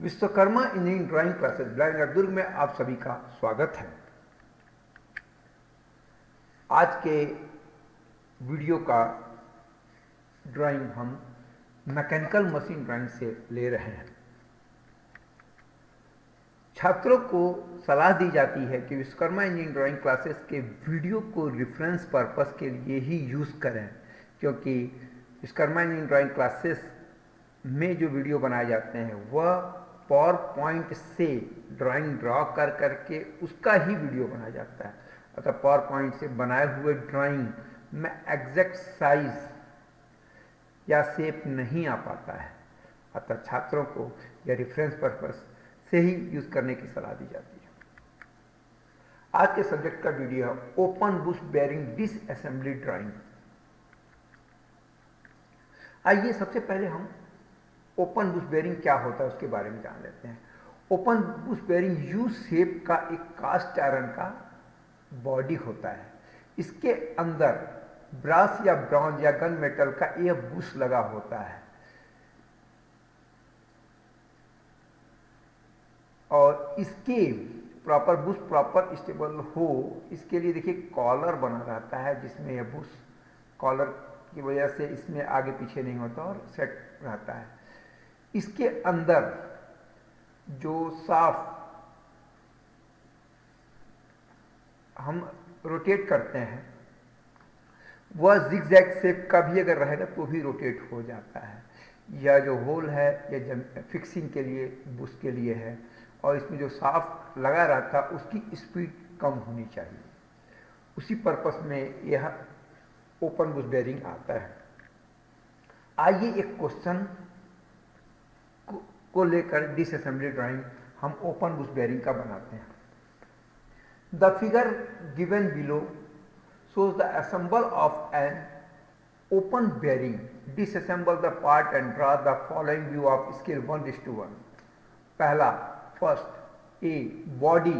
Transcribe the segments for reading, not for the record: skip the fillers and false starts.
Vishwakarma engineering drawing classes ब्लाइंड दुर्ग में आप सभी का स्वागत है। आज के वीडियो का ड्राइंग हम मैकेनिकल मशीन ड्राइंग से ले रहे हैं। छात्रों को सलाह दी जाती है कि विश्वकर्मा इंजीनियरिंग ड्राइंग क्लासेस के वीडियो को रेफरेंस पर्पस के लिए ही यूज़ करें, क्योंकि विश्वकर्मा इंजीनियरिंग ड्राइंग क्लासेस में जो वीडियो बनाए जाते हैं वह पावर पॉइंट से ड्राइंग ड्रॉ कर करके उसका ही वीडियो बनाया जाता है। अतः पावर पॉइंट से बनाए हुए ड्राइंग में एग्जैक्ट साइज या शेप नहीं आ पाता है। अतः छात्रों को यह रेफरेंस पर्पस से ही यूज करने की सलाह दी जाती है। आज के सब्जेक्ट का वीडियो है open Bush bearing disassembly drawing. आइए सबसे पहले हम ओपन बुश बेयरिंग क्या होता है उसके बारे में जान लेते हैं। Open Bush bearing U shape का एक कास्ट आयरन का बॉडी होता है। इसके अंदर ब्रास या ब्रॉन्ज या गन मेटल का यह बुश लगा होता है और इसके प्रॉपर बुश प्रॉपर स्टेबल हो इसके लिए देखिए कॉलर बना रहता है, जिसमें यह बुश कॉलर की वजह से इसमें आगे पीछे नहीं होता और सेट रहता है। इसके अंदर जो साफ हम रोटेट करते हैं वह जिगजैग शेप का भी अगर रहेगा तो भी रोटेट हो जाता है। यह जो होल है यह फिक्सिंग के लिए बुश के लिए है और इसमें जो साफ लगा रहता है उसकी स्पीड कम होनी चाहिए। उसी पर्पस में यह ओपन बुश बेयरिंग आता है। आइए एक क्वेश्चन को लेकर डिसअसेंबली ड्राइंग हम ओपन बुश बेयरिंग का बनाते हैं। The figure given below shows the assemble of an open bearing. Disassemble the part and draw the following view of scale 1:1। पहला फर्स्ट ए बॉडी।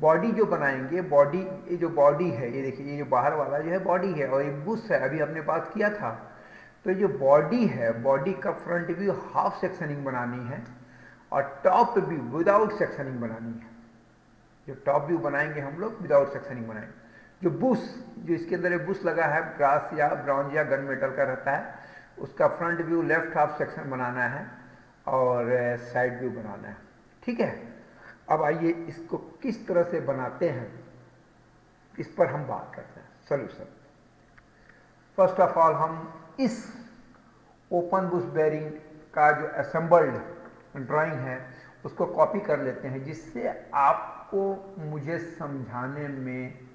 बॉडी जो बनाएंगे, body ये जो body है ये देखिए, ये जो बाहर वाला जो है बॉडी है और ये बुश है, अभी हमने बात किया था। तो ये बॉडी है, बॉडी का फ्रंट व्यू हाफ सेक्शनिंग बनानी है और टॉप व्यू विदाउट सेक्शनिंग बनानी है। जो टॉप व्यू बनाएंगे हम लोग विदाउट सेक्शनिंग बनाएंगे। जो बुश जो इसके अंदर एक बुश लगा है ग्रास या ब्रॉन्ज या गन मेटल का रहता है, उसका front view left half section बनाना है और साइड व्यू बनाना है। ठीक है, अब आइए इसको किस तरह से बनाते हैं इस पर हम बात करते हैं। सोल्यूशन, फर्स्ट ऑफ ऑल हम इस ओपन बुश बेयरिंग का जो असेंबल्ड ड्राइंग है उसको कॉपी कर लेते हैं, जिससे आपको मुझे समझाने में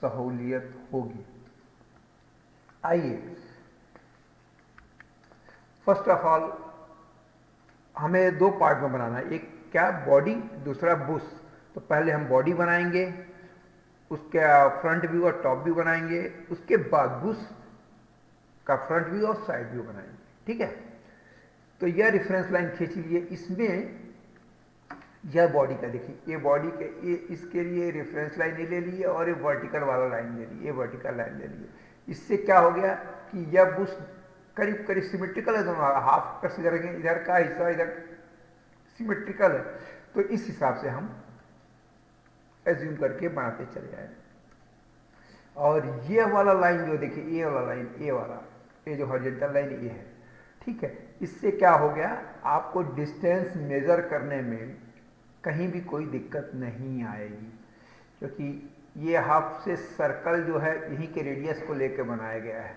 सहूलियत होगी। आइए फर्स्ट ऑफ ऑल हमें दो पार्ट में बनाना है, एक क्या बॉडी, दूसरा बुश। तो पहले हम बॉडी बनाएंगे, उसका फ्रंट व्यू और टॉप व्यू बनाएंगे, उसके बाद बुश का फ्रंट व्यू और साइड व्यू बनाएंगे। ठीक है, तो यह रेफरेंस लाइन खींच लिए। इसमें यह बॉडी का देखिए, ये बॉडी के ये इसके लिए रेफरेंस लाइन ले लिए और ये वर्टिकल वाला लाइन ले लिए, ये वर्टिकल लाइन ले लिए। इससे क्या हो गया कि यह बुश करीब करीब सिमेट्रिकल है, दोनों हाफ कट करेंगे, इधर का हिस्सा इधर सिमेट्रिकल है। तो इस हिसाब से हम एज्यूम करके बनाते चले जाए। और ये वाला लाइन जो देखिए, ये वाला लाइन, ये वाला ये जो हॉरिजॉन्टल लाइन ये है। ठीक है, इससे क्या हो गया, आपको डिस्टेंस मेजर करने में कहीं भी कोई दिक्कत नहीं आएगी, क्योंकि ये हाफ से सर्कल जो है यहीं के रेडियस को लेकर बनाया गया है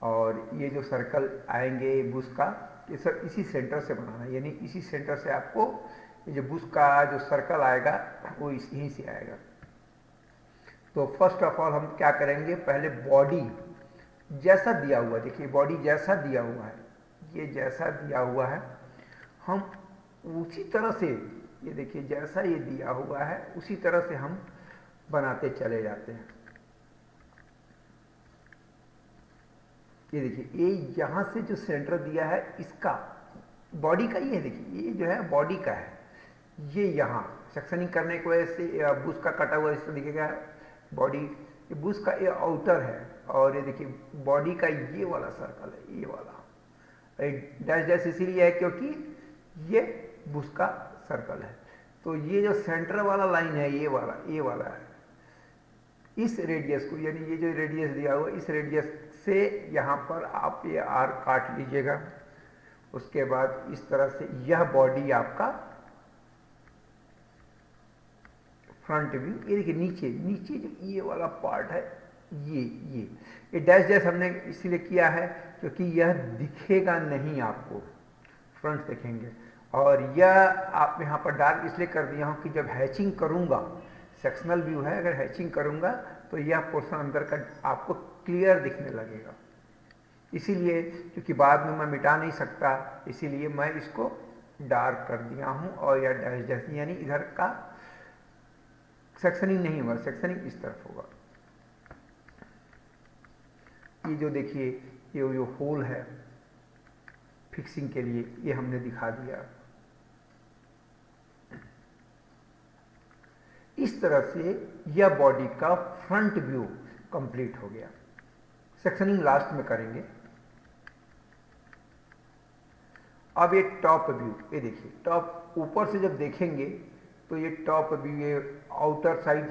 और ये जो सर्कल आएंगे बुश का, ये सब इसी सेंटर से बनाना है, यानी इसी सेंटर से आपको ये जो बुश का जो सर्कल आएगा वो यहीं से आएगा। तो फर्स्ट ऑफ ऑल हम क्या करेंगे, पहले बॉडी जैसा दिया हुआ, देखिए बॉडी जैसा दिया हुआ है, ये जैसा दिया हुआ है, हम उसी तरह से, ये देखिए जैसा ये दिया हुआ है उसी तरह से हम बनाते चले जाते हैं। ये देखिए, ये यहां से जो सेंटर दिया है इसका बॉडी का, ये देखिए ये जो है बॉडी का है, ये यहाँ सेक्शनिंग करने की वजह से बुश का कटा हुआ इस तरह दिखेगा बॉडी, ये बुश का ये आउटर है और ये देखिए बॉडी का ये वाला सर्कल है, ये वाला डैश डैश इसीलिए है क्योंकि ये बुश का सर्कल है। तो ये जो सेंटर वाला लाइन है, ये वाला है, इस रेडियस को, यानी ये जो रेडियस दिया हुआ इस रेडियस से यहाँ पर आप ये आर काट लीजिएगा। उसके बाद इस तरह से यह बॉडी आपका फ्रंट व्यू, ये देखिए नीचे नीचे जो ये वाला पार्ट है, ये डैश डैश हमने इसीलिए किया है क्योंकि यह दिखेगा नहीं आपको, फ्रंट देखेंगे। और यह आप यहाँ पर डार्क इसलिए कर दिया हूँ कि जब हैचिंग करूँगा, सेक्शनल व्यू है, अगर हैचिंग करूँगा तो यह पोर्शन अंदर का आपको क्लियर दिखने लगेगा। इसीलिए क्योंकि बाद में मैं मिटा नहीं सकता, इसीलिए मैं इसको डार्क कर दिया हूँ। और यह डैश डैश यानी इधर का सेक्शनिंग नहीं होगा, सेक्शनिंग इस तरफ होगा। ये जो देखिए ये जो होल है फिक्सिंग के लिए, ये हमने दिखा दिया। इस तरह से यह बॉडी का फ्रंट व्यू कंप्लीट हो गया। सेक्शनिंग लास्ट में करेंगे। अब ये टॉप व्यू, ये देखिए टॉप ऊपर से जब देखेंगे तो ये टॉप व्यू, ये आउटर साइड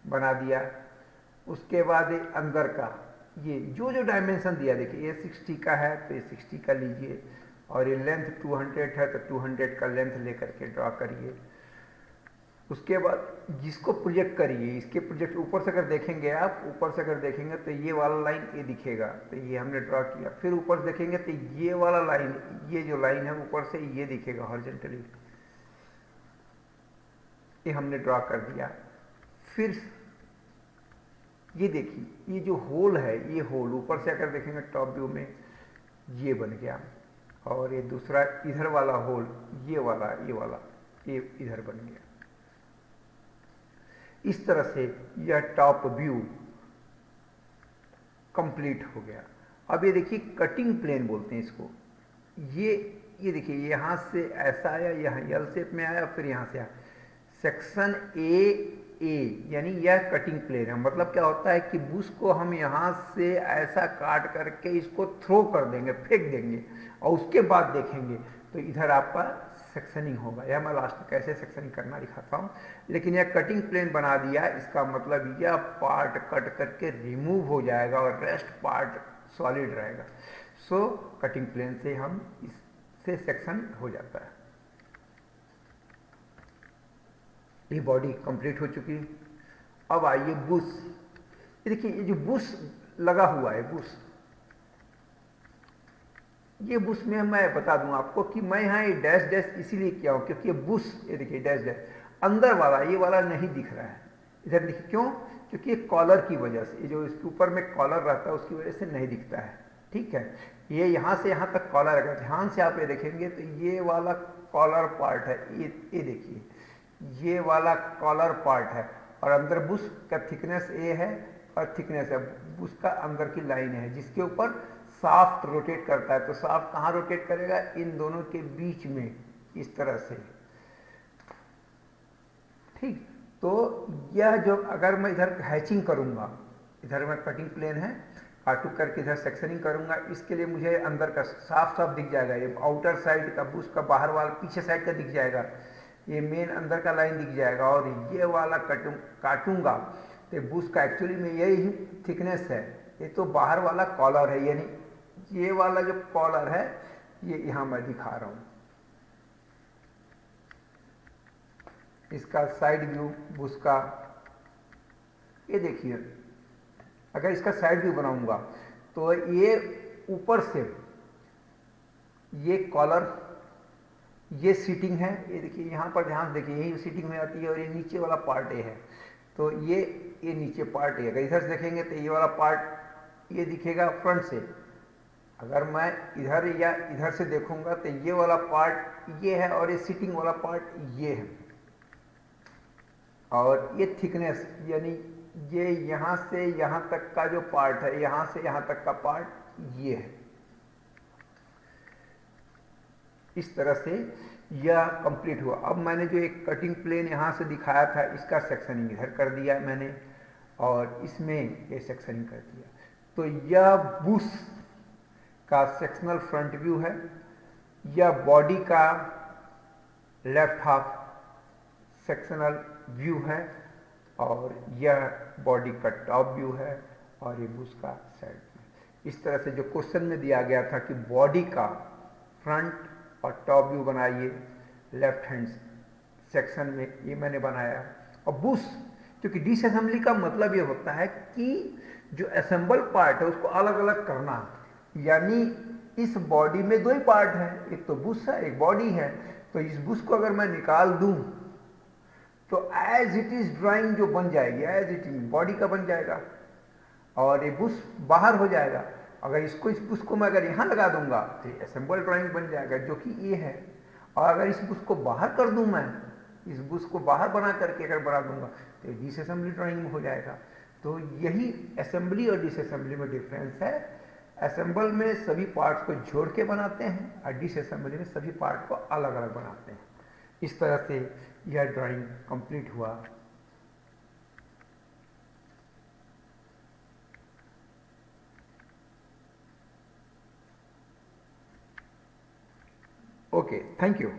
बना दिया। उसके बाद ये अंदर का, ये जो जो डायमेंशन दिया, देखिए ये 60 का है तो ये 60 का लीजिए, और ये लेंथ 200 है तो 200 का लेंथ लेकर के ड्रॉ करिए। उसके बाद जिसको प्रोजेक्ट करिए, इसके प्रोजेक्ट ऊपर से अगर देखेंगे आप, ऊपर से अगर देखेंगे तो ये वाला लाइन ये दिखेगा, तो ये हमने ड्रॉ किया। फिर ऊपर से देखेंगे तो ये वाला लाइन, ये जो लाइन है ऊपर से ये दिखेगा हॉरिजॉन्टली, ये हमने ड्रॉ कर दिया। फिर ये देखिए ये जो होल है, ये होल ऊपर से अगर देखेंगे टॉप व्यू में ये बन गया, और ये दूसरा इधर वाला होल, ये वाला ये इधर बन गया। इस तरह से यह टॉप व्यू कंप्लीट हो गया। अब ये देखिए कटिंग प्लेन बोलते हैं इसको। ये देखिए यहाँ से ऐसा आया, यहाँ एल शेप में आया, फिर यहाँ से आया सेक्शन ए, यानी यह कटिंग प्लेन है। मतलब क्या होता है कि बुश को हम यहाँ से ऐसा काट करके इसको थ्रो कर देंगे, फेंक देंगे, और उसके बाद देखेंगे तो इधर आपका सेक्शनिंग होगा। यह मैं लास्ट में कैसे सेक्शनिंग करना दिखाता हूँ। लेकिन यह कटिंग प्लेन बना दिया, इसका मतलब यह पार्ट कट करके रिमूव हो जाएगा और रेस्ट पार्ट सॉलिड रहेगा। सो कटिंग प्लेन से हम इससे सेक्शन हो जाता है। ये बॉडी कंप्लीट हो चुकी है। अब आइए बुश। ये देखिए ये जो बुश लगा हुआ है, बुश, ये बुश में मैं बता दूं आपको कि मैं यहाँ ये डैश डैश इसीलिए किया हूँ क्योंकि ये बुश, ये देखिए डैश डैश अंदर वाला, ये वाला नहीं दिख रहा है इधर। देखिए क्यों? क्योंकि ये कॉलर की वजह से, ये जो इसके ऊपर में कॉलर रहता है उसकी वजह से नहीं दिखता है। ठीक है, ये यहाँ से यहाँ तक कॉलर, अगर ध्यान से आप ये देखेंगे तो ये वाला कॉलर पार्ट है, ये देखिए ये वाला कॉलर पार्ट है, और अंदर बुश का थिकनेस ए है और थिकनेस है बुश का अंदर की लाइन है, जिसके ऊपर शाफ्ट रोटेट करता है। तो शाफ्ट कहाँ रोटेट करेगा? इन दोनों के बीच में, इस तरह से। ठीक, तो यह जो अगर मैं इधर हैचिंग करूंगा, इधर मैं कटिंग प्लेन है, काटू करके इधर सेक्शनिंग करूंगा, इसके लिए मुझे अंदर का साफ साफ दिख जाएगा। ये आउटर साइड का बुश का बाहर वाला पीछे साइड का दिख जाएगा, ये मेन अंदर का लाइन दिख जाएगा, और ये वाला काटूंगा तो बुश का एक्चुअली में यही थिकनेस है। ये तो बाहर वाला कॉलर है, यानी ये वाला जो कॉलर है ये यहाँ मैं दिखा रहा हूँ। इसका साइड व्यू बुश का, ये देखिए अगर इसका साइड व्यू बनाऊंगा तो ये ऊपर से ये कॉलर, ये सीटिंग है, ये देखिए यहाँ पर ध्यान देखिए यही सीटिंग में आती है, और ये नीचे वाला पार्ट ये है, तो ये नीचे पार्ट है। अगर इधर से देखेंगे तो ये वाला पार्ट ये दिखेगा फ्रंट से। अगर मैं इधर या इधर से देखूंगा तो ये वाला पार्ट ये है, और ये सीटिंग वाला पार्ट ये है, और ये थिकनेस यानी ये यहाँ से यहाँ तक का जो पार्ट है, यहाँ से यहाँ तक का पार्ट ये है। इस तरह से यह कंप्लीट हुआ। अब मैंने जो एक कटिंग प्लेन यहाँ से दिखाया था, इसका सेक्शनिंग इधर कर दिया मैंने, और इसमें ये सेक्शनिंग कर दिया। तो यह बुश का सेक्शनल फ्रंट व्यू है। यह बॉडी का लेफ्ट हाफ सेक्शनल व्यू है और यह बॉडी का टॉप व्यू है और ये बुश का साइड व्यू। इस तरह से जो क्वेश्चन में दिया गया था कि बॉडी का फ्रंट और टॉप व्यू बनाइए लेफ्ट हैंड सेक्शन में, ये मैंने बनाया। और बुश, क्योंकि डिसअसेंबली का मतलब ये होता है कि जो असेंबल पार्ट है उसको अलग अलग करना, यानी इस बॉडी में दो ही पार्ट है, एक तो बुश है एक बॉडी है, तो इस बुश को अगर मैं निकाल दूं तो एज इट इज ड्राइंग जो बन जाएगी एज इट इज बॉडी का बन जाएगा और ये बुश बाहर हो जाएगा। अगर इसको इस बुश को मैं अगर यहाँ लगा दूंगा तो असेंबल ड्राइंग बन जाएगा जो कि ये है। और अगर इस बुश को बाहर कर दूं, मैं इस बुश को बाहर बना करके अगर बना दूंगा तो डिसअसेंबली ड्राइंग में हो जाएगा। तो यही असेंबली और डिसअसेंबली में डिफरेंस है। असेंबल में सभी पार्ट्स को जोड़ के बनाते हैं और डिसअसेंबली में सभी पार्ट को अलग अलग बनाते हैं। इस तरह से यह ड्राइंग कंप्लीट हुआ। Okay, thank you.